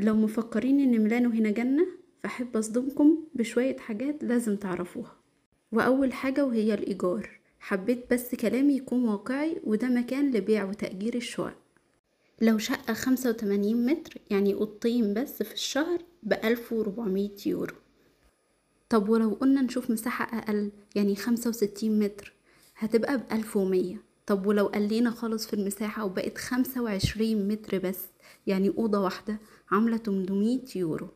لو مفكرين ان ميلانو هنا جنة، فاحب اصدمكم بشوية حاجات لازم تعرفوها. واول حاجة وهي الايجار. حبيت بس كلامي يكون واقعي، وده مكان لبيع وتأجير الشقق. لو شقة 85 متر يعني اوضتين بس في الشهر ب1400 يورو. طب ولو قلنا نشوف مساحة اقل يعني 65 متر، هتبقى ب1100. طب ولو قلينا خالص في المساحة وبقت 25 متر بس، يعني اوضة واحدة، عاملة 800 يورو.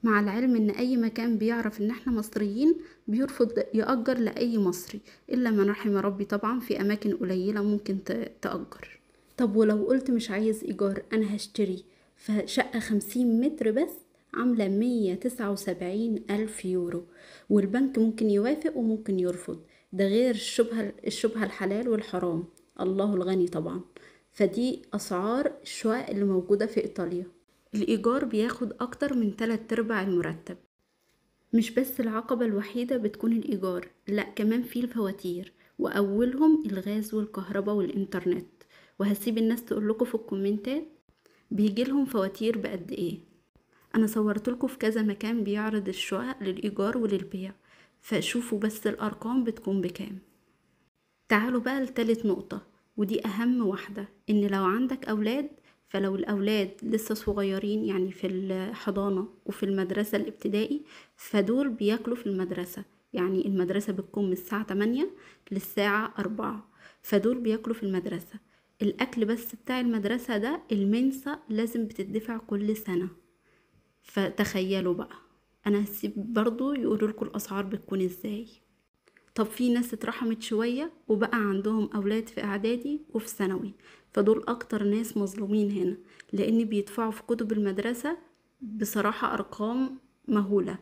مع العلم ان اي مكان بيعرف ان احنا مصريين بيرفض يأجر لأي مصري، الا من رحم ربي طبعا، في اماكن قليلة ممكن تأجر. طب ولو قلت مش عايز ايجار، انا هشتري، فشقة 50 متر بس عاملة 179 ألف يورو. والبنك ممكن يوافق وممكن يرفض، ده غير الشبهة الحلال والحرام، الله الغني طبعا. فدي أسعار الشقق اللي موجودة في إيطاليا. الإيجار بياخد أكتر من 3/4 المرتب. مش بس العقبة الوحيدة بتكون الإيجار، لأ كمان في الفواتير، وأولهم الغاز والكهرباء والإنترنت. وهسيب الناس تقولكوا في الكومنتات بيجيلهم فواتير بقد إيه. أنا صورتلكوا في كذا مكان بيعرض الشقق للإيجار وللبيع، فشوفوا بس الأرقام بتكون بكام. تعالوا بقى لتالت نقطة، ودي أهم واحدة، إن لو عندك أولاد، فلو الأولاد لسه صغيرين يعني في الحضانة وفي المدرسة الابتدائي، فدول بياكلوا في المدرسة. يعني المدرسة بتكون من الساعة 8 للساعة 4، فدول بياكلوا في المدرسة. الأكل بس بتاع المدرسة ده المنسة لازم بتدفع كل سنة. فتخيلوا بقى، أنا هسيب برضو يقولوا لكم الأسعار بتكون ازاي. طب في ناس اترحمت شوية وبقى عندهم أولاد في إعدادي وفي ثانوي، فدول أكتر ناس مظلومين هنا، لأن بيدفعوا في كتب المدرسة بصراحة أرقام مهولة.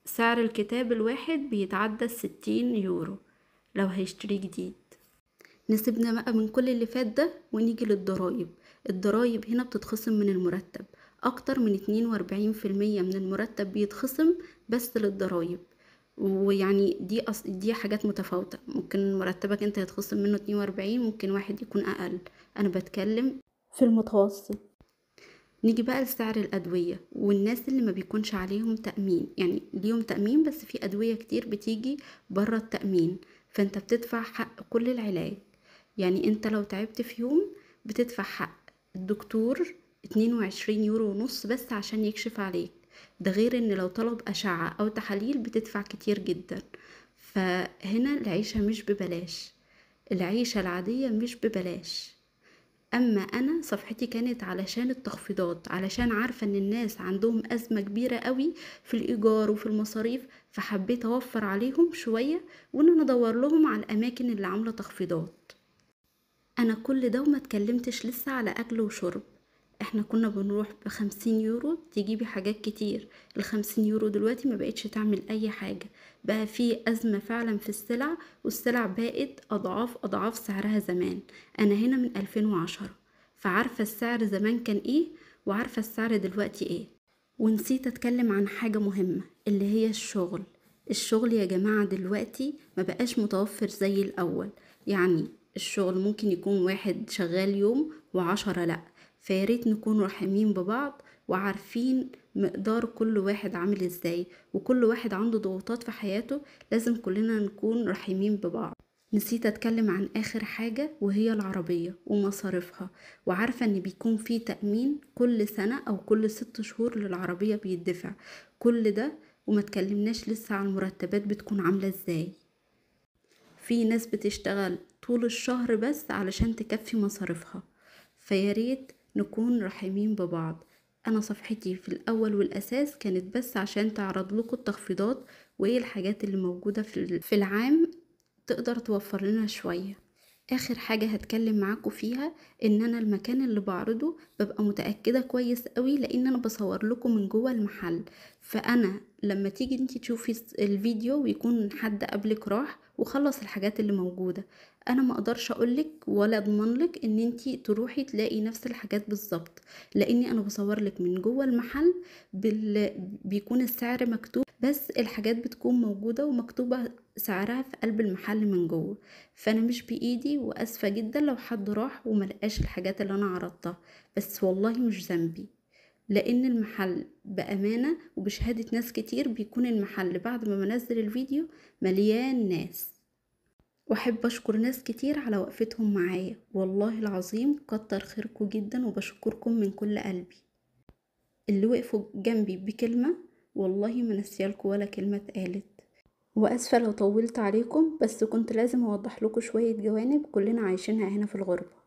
سعر الكتاب الواحد بيتعدى 60 يورو لو هيشتري جديد. نسيبنا بقى من كل اللي فات ده ونيجي للضرايب. الضرايب هنا بتتخصم من المرتب، أكتر من 42% من المرتب بيتخصم بس للضرايب. ويعني دي حاجات متفاوتة، ممكن مرتبك انت يتخصم منه 42، ممكن واحد يكون أقل. أنا بتكلم في المتوسط. نيجي بقى لسعر الأدوية والناس اللي ما بيكونش عليهم تأمين، يعني ليهم تأمين بس في أدوية كتير بتيجي برا التأمين، فانت بتدفع حق كل العلاج. يعني انت لو تعبت في يوم بتدفع حق الدكتور 22 يورو ونص بس عشان يكشف عليك. ده غير ان لو طلب أشعة أو تحاليل بتدفع كتير جدا. فهنا العيشة مش ببلاش، العيشة العادية مش ببلاش. اما انا صفحتي كانت علشان التخفيضات، علشان عارفة ان الناس عندهم ازمة كبيرة قوي في الايجار وفي المصاريف، فحبيت اوفر عليهم شوية، وان انا ادور لهم على الاماكن اللي عاملة تخفيضات. انا كل ده وما اتكلمتش لسه على اكل وشرب. احنا كنا بنروح ب50 يورو تجيبي حاجات كتير، ال50 يورو دلوقتي ما بقتش تعمل اي حاجة. بقى في ازمة فعلا في السلع، والسلع بقت اضعاف اضعاف سعرها زمان. انا هنا من 2010، فعارفة السعر زمان كان ايه وعارفة السعر دلوقتي ايه. ونسيت اتكلم عن حاجة مهمة اللي هي الشغل. الشغل يا جماعة دلوقتي ما بقاش متوفر زي الاول. يعني الشغل ممكن يكون واحد شغال يوم و10 لأ. فياريت نكون رحمين ببعض وعارفين مقدار كل واحد عامل ازاي، وكل واحد عنده ضغوطات في حياته، لازم كلنا نكون رحمين ببعض. نسيت اتكلم عن اخر حاجة وهي العربية ومصاريفها. وعارفة ان بيكون في تأمين كل سنة او كل 6 شهور للعربية بيدفع. كل ده وما تكلمناش لسه عن المرتبات بتكون عاملة ازاي. في ناس بتشتغل طول الشهر بس علشان تكفي مصاريفها. فياريت نكون رحيمين ببعض. انا صفحتي في الاول والاساس كانت بس عشان تعرض لكم التخفيضات وايه الحاجات اللي موجودة في العام تقدر توفر لنا شوية. اخر حاجة هتكلم معاكم فيها ان انا المكان اللي بعرضه ببقى متأكدة كويس قوي، لان انا بصور لكم من جوه المحل. فانا لما تيجي انتي تشوفي الفيديو ويكون حد قبلك راح وخلص الحاجات اللي موجودة، انا ما اقدرش اقولك ولا اضمنلك ان انتي تروحي تلاقي نفس الحاجات بالظبط، لاني انا بصور لك من جوه المحل. بيكون السعر مكتوب، بس الحاجات بتكون موجودة ومكتوبة سعرها في قلب المحل من جوه. فانا مش بايدي، واسفة جدا لو حد راح وملقاش الحاجات اللي انا عرضتها، بس والله مش ذنبي. لان المحل بأمانة وبشهادة ناس كتير بيكون المحل بعد ما بنزل الفيديو مليان ناس. واحب اشكر ناس كتير على وقفتهم معايا، والله العظيم كتر خيركم جدا وبشكركم من كل قلبي. اللي وقفوا جنبي بكلمة والله ما نسيالكم ولا كلمة اتقالت. واسفة لو طولت عليكم، بس كنت لازم اوضح لكم شوية جوانب كلنا عايشينها هنا في الغربة.